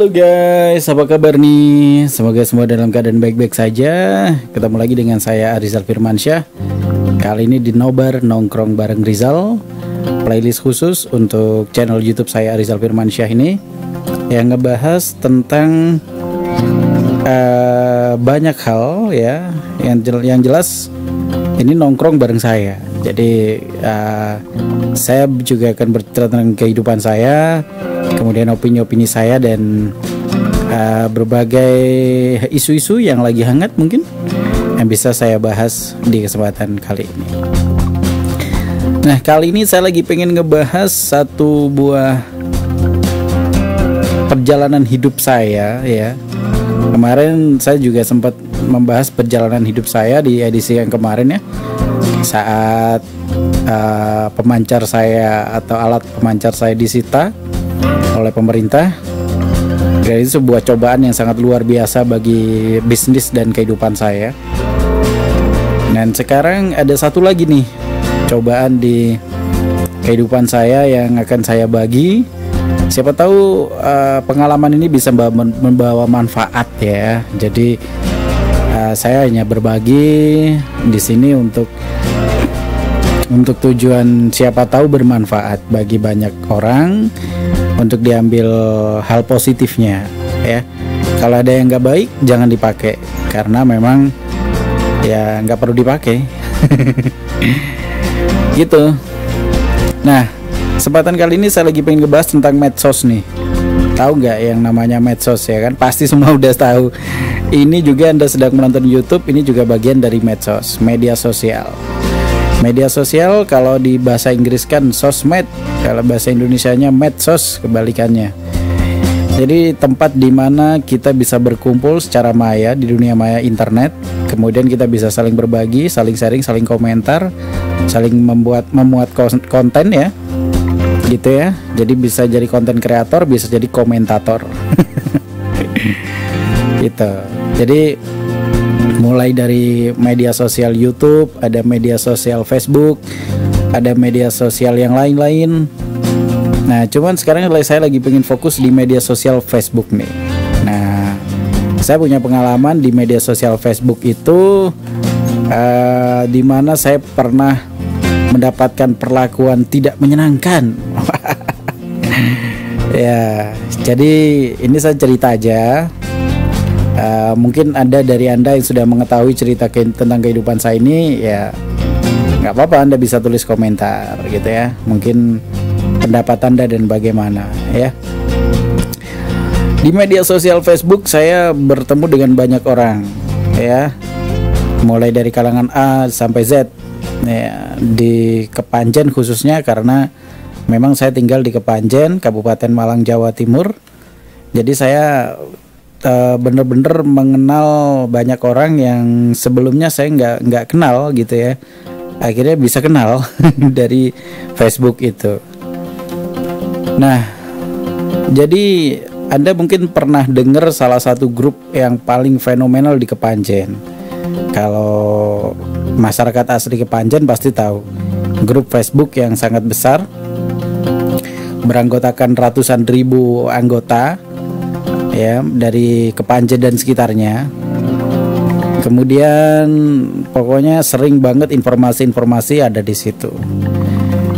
Halo guys, apa kabar nih? Semoga semua dalam keadaan baik-baik saja. Ketemu lagi dengan saya Arizal Firmansyah. Kali ini di Nobar Nongkrong bareng Rizal, playlist khusus untuk channel YouTube saya Arizal Firmansyah ini yang ngebahas tentang banyak hal ya. Yang jelas ini nongkrong bareng saya. Jadi saya juga akan bercerita tentang kehidupan saya, kemudian opini-opini saya, dan berbagai isu-isu yang lagi hangat mungkin yang bisa saya bahas di kesempatan kali ini. Nah, kali ini saya lagi pengen ngebahas satu buah perjalanan hidup saya ya. Kemarin saya juga sempat membahas perjalanan hidup saya di edisi yang kemarin ya, saat pemancar saya atau alat pemancar saya disita oleh pemerintah. Jadi itu sebuah cobaan yang sangat luar biasa bagi bisnis dan kehidupan saya. Dan sekarang ada satu lagi nih cobaan di kehidupan saya yang akan saya bagi. Siapa tahu pengalaman ini bisa membawa manfaat ya. Jadi saya hanya berbagi di sini untuk tujuan siapa tahu bermanfaat bagi banyak orang, untuk diambil hal positifnya ya. Kalau ada yang nggak baik jangan dipakai, karena memang ya nggak perlu dipakai. Gitu. Nah, kesempatan kali ini saya lagi pengen ngebahas tentang medsos nih. Tahu nggak yang namanya medsos ya kan? Pasti semua udah tahu. Ini juga Anda sedang menonton YouTube, ini juga bagian dari medsos, media sosial. Media sosial kalau di bahasa Inggris kan sosmed, kalau bahasa Indonesianya medsos kebalikannya. Jadi tempat di mana kita bisa berkumpul secara maya di dunia maya internet. Kemudian kita bisa saling berbagi, saling sharing, saling komentar, saling memuat konten ya. Gitu ya. Jadi bisa jadi konten kreator, bisa jadi komentator. Gitu. Jadi mulai dari media sosial YouTube, ada media sosial Facebook, ada media sosial yang lain-lain. Nah, cuman sekarang saya lagi pengen fokus di media sosial Facebook nih. Nah, saya punya pengalaman di media sosial Facebook itu, di mana saya pernah mendapatkan perlakuan tidak menyenangkan. Ya, jadi ini saya cerita aja. Mungkin ada dari Anda yang sudah mengetahui cerita tentang kehidupan saya ini, ya nggak apa-apa, Anda bisa tulis komentar gitu ya, mungkin pendapat Anda dan bagaimana ya. Di media sosial Facebook saya bertemu dengan banyak orang ya, mulai dari kalangan A sampai Z ya, di Kepanjen khususnya, karena memang saya tinggal di Kepanjen, Kabupaten Malang, Jawa Timur. Jadi saya bener-bener mengenal banyak orang yang sebelumnya saya nggak kenal gitu ya. Akhirnya bisa kenal dari Facebook itu. Nah, jadi Anda mungkin pernah dengar salah satu grup yang paling fenomenal di Kepanjen. Kalau masyarakat asli Kepanjen pasti tahu grup Facebook yang sangat besar, beranggotakan ratusan ribu anggota ya, dari Kepanjen dan sekitarnya. Kemudian pokoknya sering banget informasi-informasi ada di situ.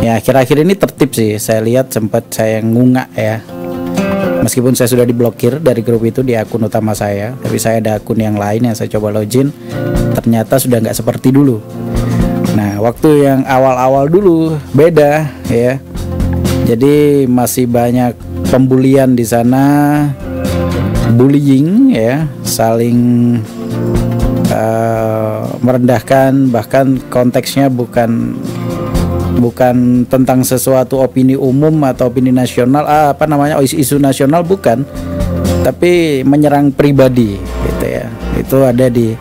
Ya, akhir-akhir ini tertib sih. Saya lihat sempat saya ngungak ya. Meskipun saya sudah diblokir dari grup itu di akun utama saya, tapi saya ada akun yang lain yang saya coba login. Ternyata sudah nggak seperti dulu. Nah, waktu yang awal-awal dulu beda ya. Jadi masih banyak pembulian di sana. Bullying ya, saling merendahkan, bahkan konteksnya bukan tentang sesuatu opini umum atau opini nasional, isu nasional, bukan, tapi menyerang pribadi gitu ya. Itu ada di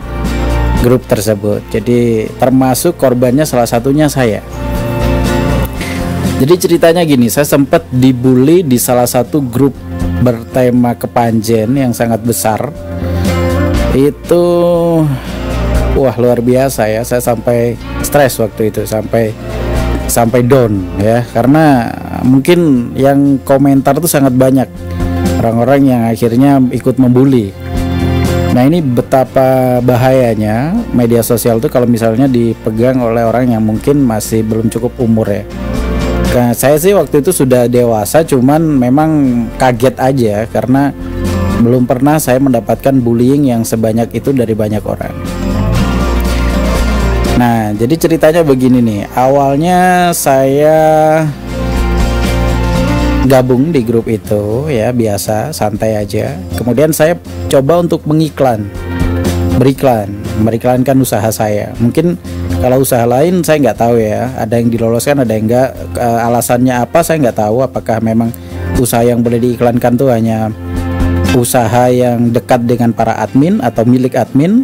grup tersebut. Jadi termasuk korbannya salah satunya saya. Jadi ceritanya gini, saya sempat dibully di salah satu grup bertema Kepanjen yang sangat besar. Itu wah, luar biasa ya. Saya sampai stres waktu itu, sampai down ya, karena mungkin yang komentar tuh sangat banyak, orang-orang yang akhirnya ikut membuli. Nah, ini betapa bahayanya media sosial itu kalau misalnya dipegang oleh orang yang mungkin masih belum cukup umur ya. Nah, saya sih waktu itu sudah dewasa, cuman memang kaget aja karena belum pernah saya mendapatkan bullying yang sebanyak itu dari banyak orang. Nah, jadi ceritanya begini nih. Awalnya saya gabung di grup itu ya, biasa santai aja. Kemudian saya coba untuk beriklankan usaha saya. Mungkin kalau usaha lain saya nggak tahu ya, ada yang diloloskan, ada yang enggak. Alasannya apa saya nggak tahu. Apakah memang usaha yang boleh diiklankan tuh hanya usaha yang dekat dengan para admin atau milik admin.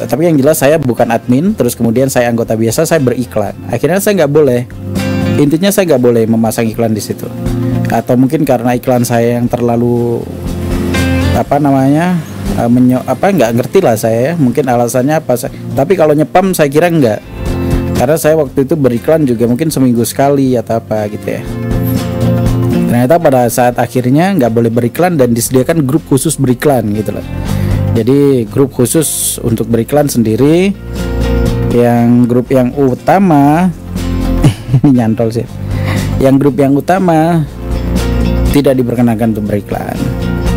Tapi yang jelas saya bukan admin. Terus kemudian saya anggota biasa, saya beriklan. Akhirnya saya nggak boleh. Intinya saya nggak boleh memasang iklan di situ. Atau mungkin karena iklan saya yang terlalu nggak ngerti lah saya ya. Mungkin alasannya apa. Tapi kalau nyepam saya kira enggak. Karena saya waktu itu beriklan juga mungkin seminggu sekali atau apa gitu ya. Ternyata pada saat akhirnya nggak boleh beriklan dan disediakan grup khusus beriklan gitu loh. Jadi grup khusus untuk beriklan sendiri. Yang grup yang utama ini nyantol sih. Yang grup yang utama tidak diperkenankan untuk beriklan.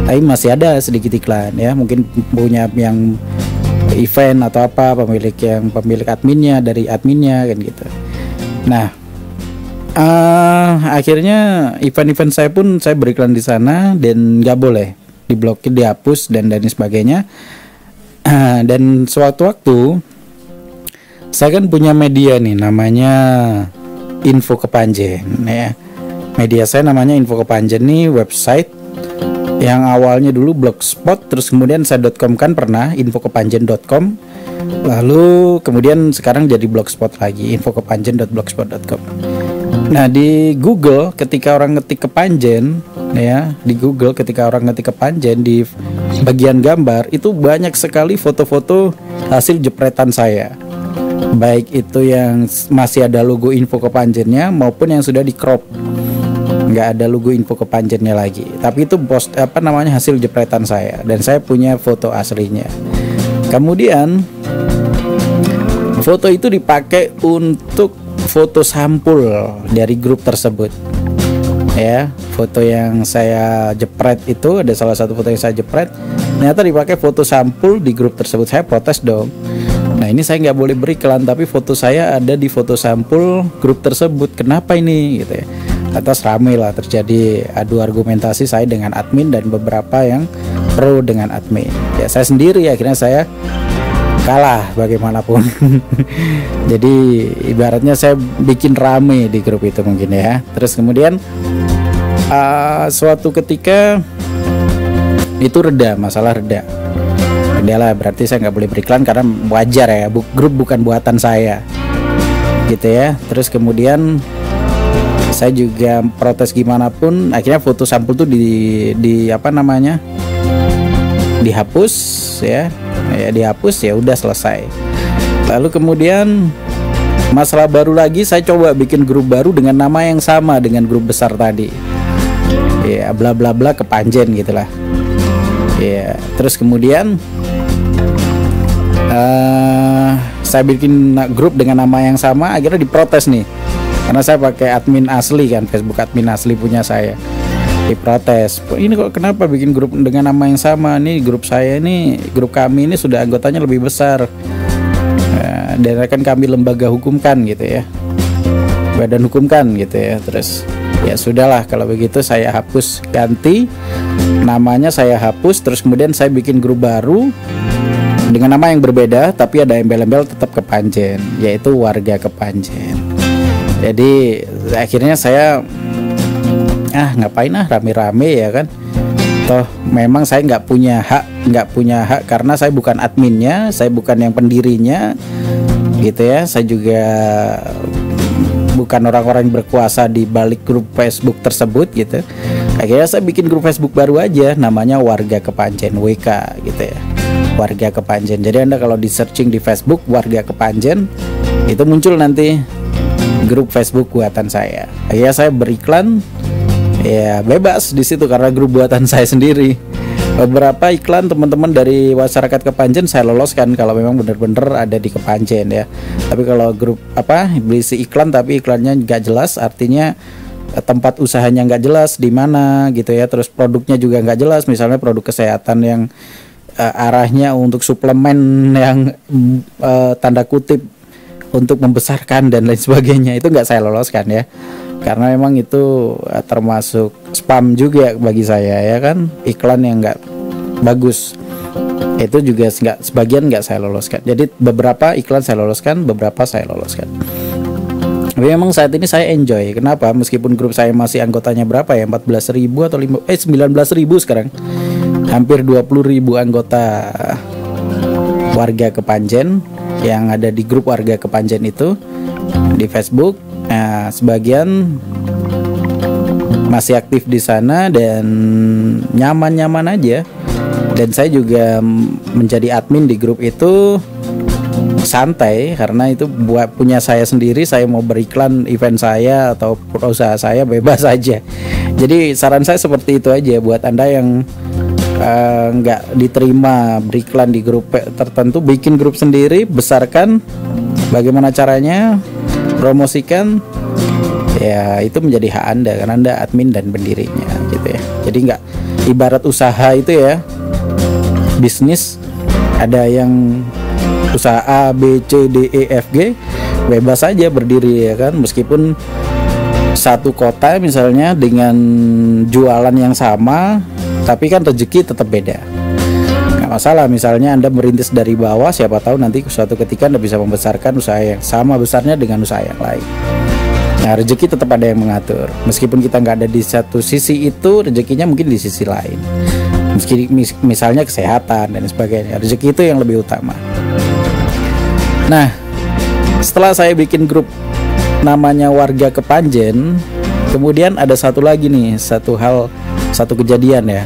Tapi masih ada sedikit iklan ya. Mungkin punya yang event atau apa, pemilik adminnya, dari adminnya kan gitu. Nah, akhirnya event-event saya pun saya beriklan di sana dan nggak boleh, diblokir, dihapus dan lain sebagainya. Dan suatu waktu saya kan punya media nih namanya Info Kepanjen ya. Media saya namanya Info Kepanjen nih, website yang awalnya dulu blogspot, terus kemudian saya .com kan pernah, infokepanjen.com, lalu kemudian sekarang jadi blogspot lagi, infokepanjen.blogspot.com. Nah, di Google ketika orang ngetik Kepanjen ya, di Google ketika orang ngetik Kepanjen, di bagian gambar itu banyak sekali foto-foto hasil jepretan saya. Baik itu yang masih ada logo Info Kepanjennya maupun yang sudah di crop, nggak ada logo Info Kepanjennya lagi. Tapi itu hasil jepretan saya dan saya punya foto aslinya. Kemudian foto itu dipakai untuk foto sampul dari grup tersebut. Ya, foto yang saya jepret itu ada salah satu foto yang saya jepret, ternyata dipakai foto sampul di grup tersebut. Saya protes dong. Nah, ini saya nggak boleh beriklan, tapi foto saya ada di foto sampul grup tersebut. Kenapa ini gitu ya? Atas rame lah, terjadi adu argumentasi saya dengan admin dan beberapa yang pro dengan admin. Ya, saya sendiri akhirnya saya kalah bagaimanapun. Jadi ibaratnya saya bikin rame di grup itu mungkin ya. Terus kemudian suatu ketika itu masalah reda lah, berarti saya nggak boleh beriklan karena wajar ya, grup bukan buatan saya gitu ya. Terus kemudian saya juga protes gimana pun, akhirnya foto sampul tuh dihapus ya, dihapus, ya udah selesai. Lalu kemudian masalah baru lagi, saya coba bikin grup baru dengan nama yang sama dengan grup besar tadi ya, bla bla bla Kepanjen gitulah ya. Terus kemudian saya bikin grup dengan nama yang sama, akhirnya diprotes nih karena saya pakai admin asli kan, Facebook admin asli punya saya. Diprotes, ini kok kenapa bikin grup dengan nama yang sama? Nih grup saya ini, grup kami ini sudah anggotanya lebih besar dan akan kami lembaga hukumkan gitu ya, badan hukumkan gitu ya. Terus ya sudahlah kalau begitu, saya hapus, ganti namanya, saya hapus. Terus kemudian saya bikin grup baru dengan nama yang berbeda, tapi ada embel-embel tetap Kepanjen, yaitu Warga Kepanjen. Jadi akhirnya saya ngapain rame-rame ya kan, toh memang saya nggak punya hak karena saya bukan adminnya, saya bukan yang pendirinya gitu ya. Saya juga bukan orang-orang yang berkuasa di balik grup Facebook tersebut gitu. Akhirnya saya bikin grup Facebook baru aja, namanya Warga Kepanjen, WK gitu ya, Warga Kepanjen. Jadi Anda kalau di searching di Facebook Warga Kepanjen, itu muncul nanti grup Facebook buatan saya. Akhirnya saya beriklan Ya bebas di situ karena grup buatan saya sendiri. Beberapa iklan teman-teman dari masyarakat Kepanjen saya loloskan kalau memang benar-benar ada di Kepanjen ya. Tapi kalau grup berisi iklan tapi iklannya nggak jelas, artinya tempat usahanya nggak jelas di mana gitu ya. Terus produknya juga nggak jelas, misalnya produk kesehatan yang arahnya untuk suplemen yang tanda kutip untuk membesarkan dan lain sebagainya, itu nggak saya loloskan ya. Karena memang itu termasuk spam juga bagi saya ya kan, iklan yang nggak bagus itu juga sebagian nggak saya loloskan. Jadi beberapa iklan saya loloskan, beberapa saya loloskan. Tapi memang saat ini saya enjoy. Kenapa? Meskipun grup saya masih anggotanya berapa ya, 14.000 atau 19.000 sekarang, hampir 20.000 anggota warga Kepanjen yang ada di grup warga Kepanjen itu di Facebook. Nah, sebagian masih aktif di sana dan nyaman-nyaman aja. Dan saya juga menjadi admin di grup itu santai karena itu buat punya saya sendiri. Saya mau beriklan event saya atau usaha saya bebas aja. Jadi saran saya seperti itu aja buat Anda yang nggak diterima beriklan di grup tertentu, bikin grup sendiri, besarkan. Bagaimana caranya? Promosikan, ya itu menjadi hak Anda karena Anda admin dan pendirinya gitu ya. Jadi nggak ibarat usaha itu ya, bisnis ada yang usaha A, B, C, D, E, F, G, bebas aja berdiri ya kan, meskipun satu kota misalnya dengan jualan yang sama, tapi kan rezeki tetap beda. Masalah misalnya Anda merintis dari bawah, siapa tahu nanti suatu ketika Anda bisa membesarkan usaha yang sama besarnya dengan usaha yang lain. Nah, rezeki tetap ada yang mengatur. Meskipun kita nggak ada di satu sisi itu, rezekinya mungkin di sisi lain. Misalnya kesehatan dan sebagainya, rezeki itu yang lebih utama. Nah, setelah saya bikin grup namanya Warga Kepanjen, kemudian ada satu lagi nih, satu kejadian ya.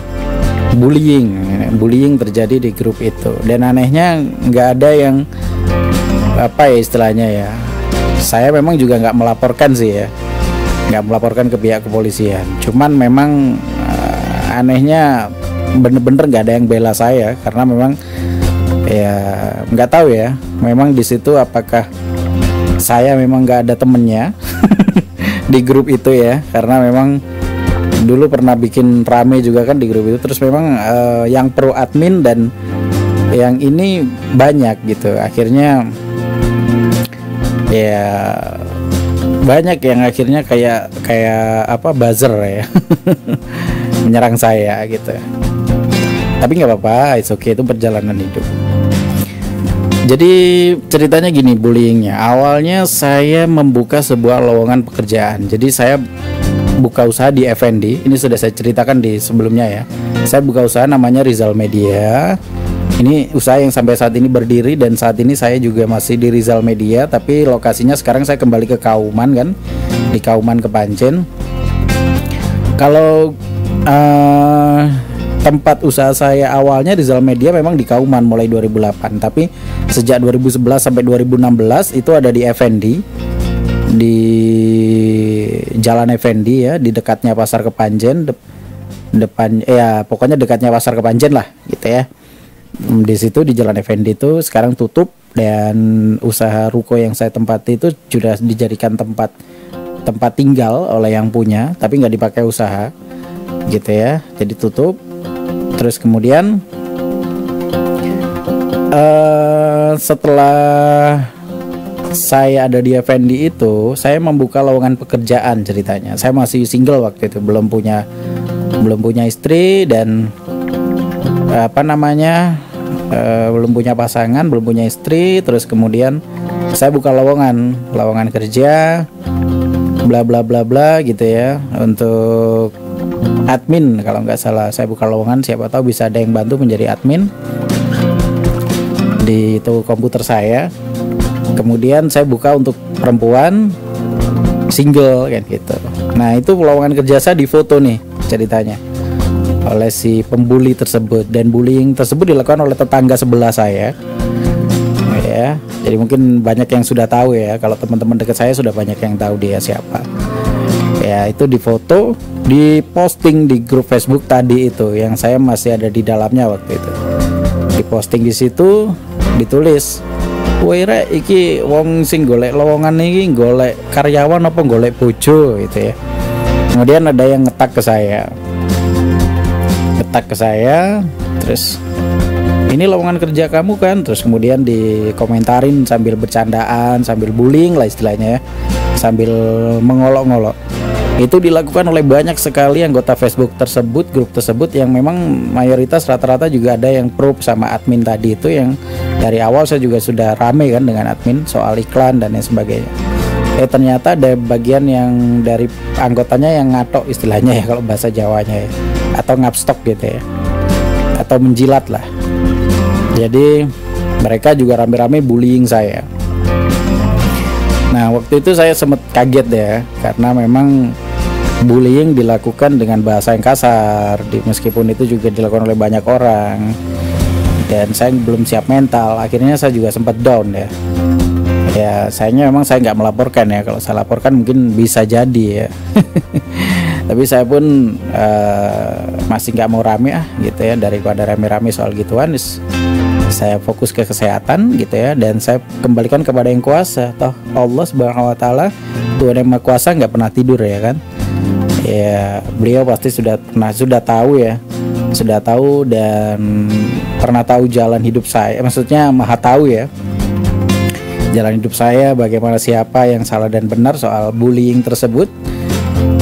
Bullying terjadi di grup itu, dan anehnya nggak ada yang istilahnya ya, saya memang juga nggak melaporkan sih ya, nggak melaporkan ke pihak kepolisian, cuman memang anehnya bener-bener nggak ada yang bela saya karena memang ya nggak tahu ya, memang di situ apakah saya memang nggak ada temennya di grup itu ya, karena memang dulu pernah bikin rame juga kan di grup itu, terus memang yang pro admin dan yang ini banyak gitu, akhirnya ya banyak yang akhirnya kayak buzzer ya menyerang saya gitu. Tapi nggak apa-apa, it's okay, itu perjalanan hidup. Jadi ceritanya gini, bullyingnya awalnya saya membuka sebuah lowongan pekerjaan. Jadi saya buka usaha di Effendi, ini sudah saya ceritakan di sebelumnya ya. Saya buka usaha namanya Rizal Media. Ini usaha yang sampai saat ini berdiri, dan saat ini saya juga masih di Rizal Media, tapi lokasinya sekarang saya kembali ke Kauman kan, di Kauman Kepanjen. Kalau tempat usaha saya awalnya Rizal Media memang di Kauman mulai 2008, tapi sejak 2011 sampai 2016 itu ada di Effendi, di Jalan Effendi ya, di dekatnya Pasar Kepanjen, depan ya pokoknya dekatnya Pasar Kepanjen lah gitu ya. Di situ di Jalan Effendi itu sekarang tutup, dan usaha ruko yang saya tempati itu sudah dijadikan tempat tinggal oleh yang punya, tapi nggak dipakai usaha gitu ya, jadi tutup. Terus kemudian setelah saya ada di Effendi itu, saya membuka lowongan pekerjaan ceritanya. Saya masih single waktu itu, belum punya istri dan belum punya pasangan, belum punya istri. Terus kemudian saya buka lowongan kerja, bla bla bla bla gitu ya, untuk admin kalau nggak salah. Saya buka lowongan, siapa tahu bisa ada yang bantu menjadi admin di toko komputer saya. Kemudian saya buka untuk perempuan single kan gitu. Nah, itu lowongan kerja saya difoto nih ceritanya oleh si pembuli tersebut, dan bullying tersebut dilakukan oleh tetangga sebelah saya ya. Jadi mungkin banyak yang sudah tahu ya, kalau teman-teman dekat saya sudah banyak yang tahu dia siapa ya. Ya itu difoto, diposting di grup Facebook tadi itu yang saya masih ada di dalamnya waktu itu. Diposting di situ, ditulis, "Woi rek, iki wong sing golek lowongan iki golek karyawan apa golek bojo?" gitu ya. Kemudian ada yang ngetak ke saya, terus, "Ini lowongan kerja kamu kan?" Terus kemudian dikomentarin sambil bercandaan, sambil bullying lah istilahnya ya, sambil mengolok-ngolok. Itu dilakukan oleh banyak sekali anggota Facebook tersebut, grup tersebut, yang memang mayoritas rata-rata juga ada yang pro sama admin tadi itu, yang dari awal saya juga sudah rame kan dengan admin soal iklan dan lain sebagainya. Ternyata ada bagian yang dari anggotanya yang ngatok istilahnya ya kalau bahasa Jawanya ya, atau ngapstok gitu ya, atau menjilat lah. Jadi mereka juga rame-rame bullying saya. Nah waktu itu saya sempat kaget ya, karena memang bullying dilakukan dengan bahasa yang kasar, meskipun itu juga dilakukan oleh banyak orang, dan saya belum siap mental. Akhirnya saya juga sempat down ya. Ya sayangnya memang saya nggak melaporkan ya, kalau saya laporkan mungkin bisa jadi ya. Tapi saya pun masih nggak mau rame gitu ya, daripada rame-rame soal gituan. Saya fokus ke kesehatan gitu ya, dan saya kembalikan kepada yang kuasa. Toh Allah Subhanahu Wa Taala, Tuhan yang Maha Kuasa, nggak pernah tidur ya kan. Ya beliau pasti sudah tahu ya, sudah tahu dan pernah tahu jalan hidup saya. Maksudnya Maha tahu ya jalan hidup saya, bagaimana, siapa yang salah dan benar soal bullying tersebut,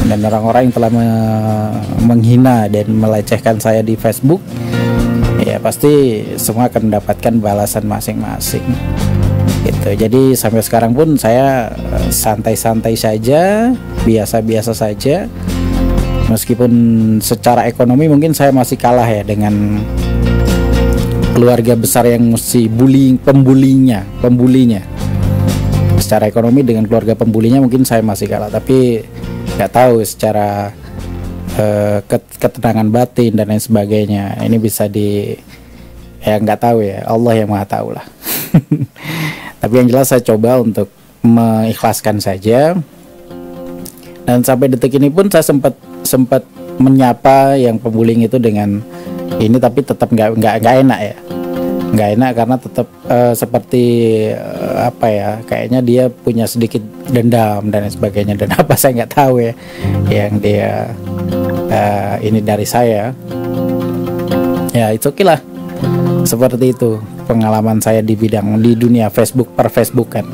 dan orang-orang yang telah menghina dan melecehkan saya di Facebook. Ya pasti semua akan mendapatkan balasan masing-masing gitu. Jadi sampai sekarang pun saya santai-santai saja, biasa-biasa saja, meskipun secara ekonomi mungkin saya masih kalah ya dengan keluarga besar yang mesti pembulinya. Secara ekonomi dengan keluarga pembulinya mungkin saya masih kalah, tapi nggak tahu secara ketenangan batin dan lain sebagainya ini bisa nggak tahu ya, Allah yang Maha tahu lah. Tapi yang jelas saya coba untuk mengikhlaskan saja, dan sampai detik ini pun saya sempat menyapa yang pembullying itu dengan ini, tapi tetap nggak enak ya, nggak enak karena tetap seperti apa ya, kayaknya dia punya sedikit dendam dan lain sebagainya, dan apa saya nggak tahu ya yang dia ini dari saya. Ya itu oke lah, seperti itu pengalaman saya di dunia Facebook, per Facebookan.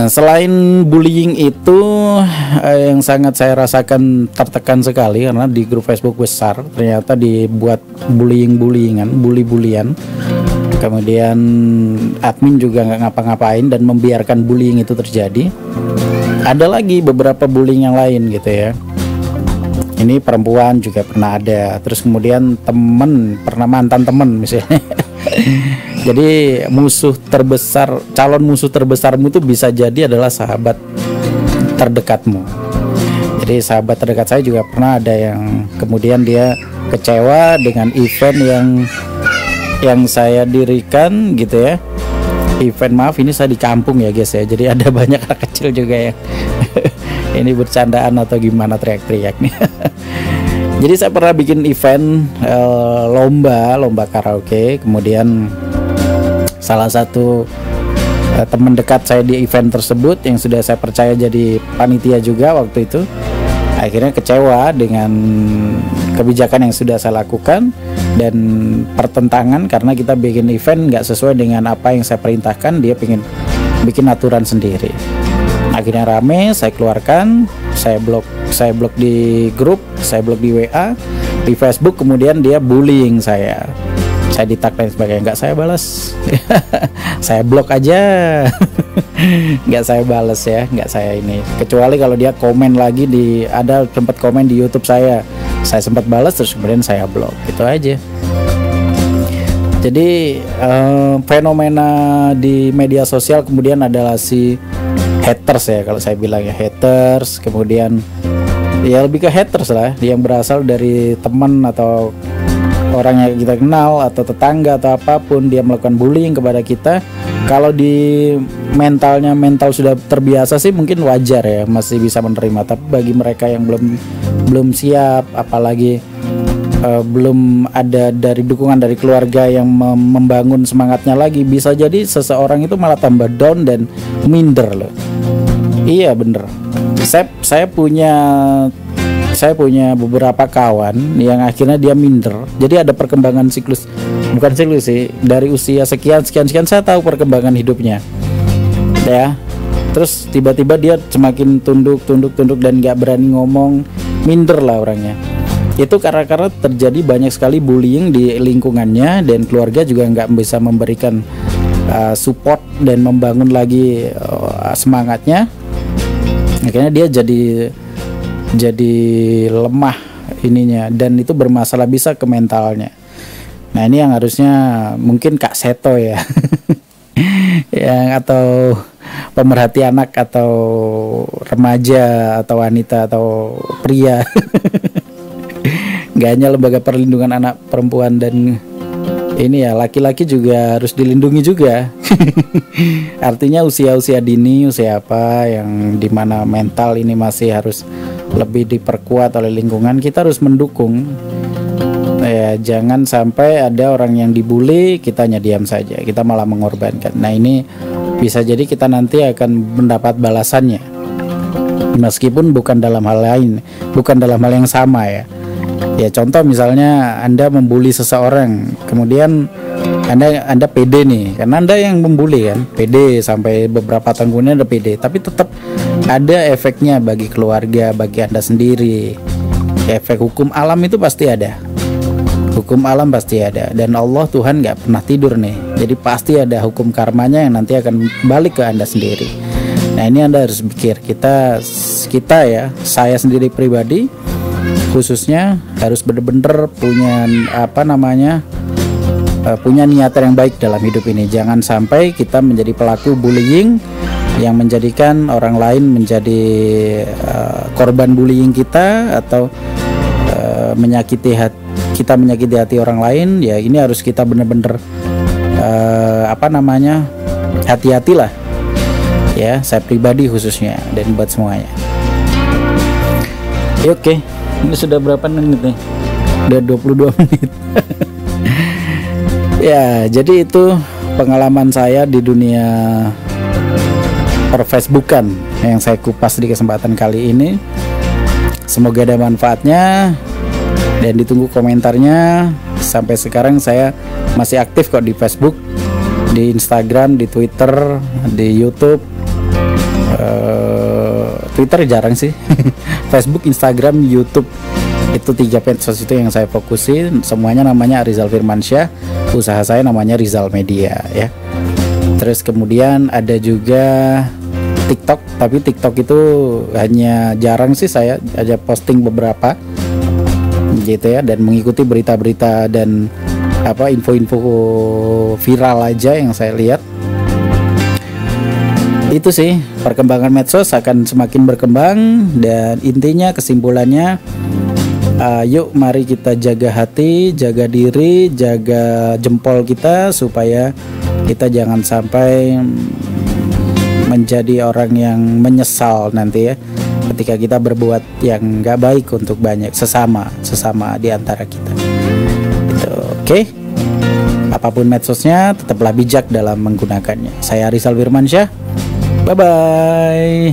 Selain bullying itu, yang sangat saya rasakan tertekan sekali karena di grup Facebook besar ternyata dibuat bullying-bullyingan, bully-bullyan. Kemudian admin juga nggak ngapa-ngapain dan membiarkan bullying itu terjadi. Ada lagi beberapa bullying yang lain gitu ya. Ini perempuan juga pernah ada. Terus kemudian pernah mantan temen misalnya. Jadi calon musuh terbesarmu itu bisa jadi adalah sahabat terdekatmu. Jadi sahabat terdekat saya juga pernah ada yang kemudian dia kecewa dengan event yang saya dirikan gitu ya. Event, maaf ini saya di kampung ya guys ya, jadi ada banyak anak kecil juga ya. Ini bercandaan atau gimana teriak-teriak nih. Jadi saya pernah bikin event lomba karaoke, kemudian salah satu teman dekat saya di event tersebut yang sudah saya percaya jadi panitia juga waktu itu, akhirnya kecewa dengan kebijakan yang sudah saya lakukan dan pertentangan karena kita bikin event nggak sesuai dengan apa yang saya perintahkan. Dia pengen bikin aturan sendiri. Akhirnya rame, saya keluarkan, saya blok di grup, saya blok di WA, di Facebook. Kemudian dia bullying saya di-tag dan sebagainya, nggak saya balas. Saya blok aja. Nggak saya balas ya, nggak saya ini, kecuali kalau dia komen lagi ada sempat komen di YouTube saya sempat balas terus kemudian saya blok, gitu aja. Jadi fenomena di media sosial kemudian adalah si haters ya, kalau saya bilang ya, haters. Kemudian ya lebih ke haters lah, yang berasal dari teman atau orang yang kita kenal atau tetangga atau apapun dia melakukan bullying kepada kita, kalau di mental sudah terbiasa sih mungkin wajar ya, masih bisa menerima. Tapi bagi mereka yang belum siap, apalagi belum ada dari dukungan dari keluarga yang membangun semangatnya lagi, bisa jadi seseorang itu malah tambah down dan minder loh. Iya bener, saya punya beberapa kawan yang akhirnya dia minder. Jadi ada perkembangan bukan siklus sih, dari usia sekian saya tahu perkembangan hidupnya ya. Terus tiba-tiba dia semakin tunduk dan gak berani ngomong, minder lah orangnya. Itu karena terjadi banyak sekali bullying di lingkungannya, dan keluarga juga nggak bisa memberikan support dan membangun lagi semangatnya. Akhirnya dia jadi lemah ininya, dan itu bermasalah bisa ke mentalnya. Nah ini yang harusnya mungkin Kak Seto ya yang atau pemerhati anak atau remaja atau wanita atau pria gak hanya lembaga perlindungan anak perempuan dan ini ya, laki-laki juga harus dilindungi juga artinya usia dini, usia apa yang dimana mental ini masih harus lebih diperkuat oleh lingkungan, kita harus mendukung ya. Jangan sampai ada orang yang dibully kita hanya diam saja, kita malah mengorbankan. Nah ini bisa jadi kita nanti akan mendapat balasannya, meskipun bukan dalam hal lain, bukan dalam hal yang sama ya. Ya contoh misalnya Anda membuli seseorang, kemudian Anda pede nih, karena Anda yang membuli kan, pede sampai beberapa tahun kemudian Anda pede, tapi tetap ada efeknya bagi keluarga, bagi Anda sendiri. Efek hukum alam itu pasti ada, hukum alam pasti ada, dan Allah Tuhan nggak pernah tidur nih, jadi pasti ada hukum karmanya yang nanti akan balik ke Anda sendiri. Nah ini Anda harus pikir, kita ya, saya sendiri pribadi khususnya harus benar-benar punya punya niatan yang baik dalam hidup ini. Jangan sampai kita menjadi pelaku bullying yang menjadikan orang lain menjadi korban bullying kita, atau menyakiti hati orang lain. Ya ini harus kita benar-benar hati-hatilah ya, saya pribadi khususnya dan buat semuanya. Oke. Ini sudah berapa menit nih? Udah 22 menit. Ya, jadi itu pengalaman saya di dunia per-Facebookan yang saya kupas di kesempatan kali ini. Semoga ada manfaatnya dan ditunggu komentarnya. Sampai sekarang saya masih aktif kok di Facebook, di Instagram, di Twitter, di YouTube. Twitter jarang sih. Facebook, Instagram, YouTube, itu 3 medsos itu yang saya fokusin. Semuanya namanya Rizal Firmansyah. Usaha saya namanya Rizal Media ya. Terus kemudian ada juga TikTok, tapi TikTok itu hanya jarang sih, saya aja posting beberapa gitu ya, dan mengikuti berita-berita dan info-info viral aja yang saya lihat. Itu sih, perkembangan medsos akan semakin berkembang, dan intinya kesimpulannya, yuk mari kita jaga hati, jaga diri, jaga jempol kita, supaya kita jangan sampai menjadi orang yang menyesal nanti ya, ketika kita berbuat yang gak baik untuk banyak sesama di antara kita gitu. Oke. Apapun medsosnya, tetaplah bijak dalam menggunakannya. Saya Rizal Firmansyah. Bye-bye.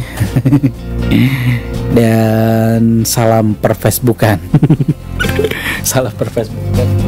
Dan salam per-Facebookan. Salam per-Facebookan.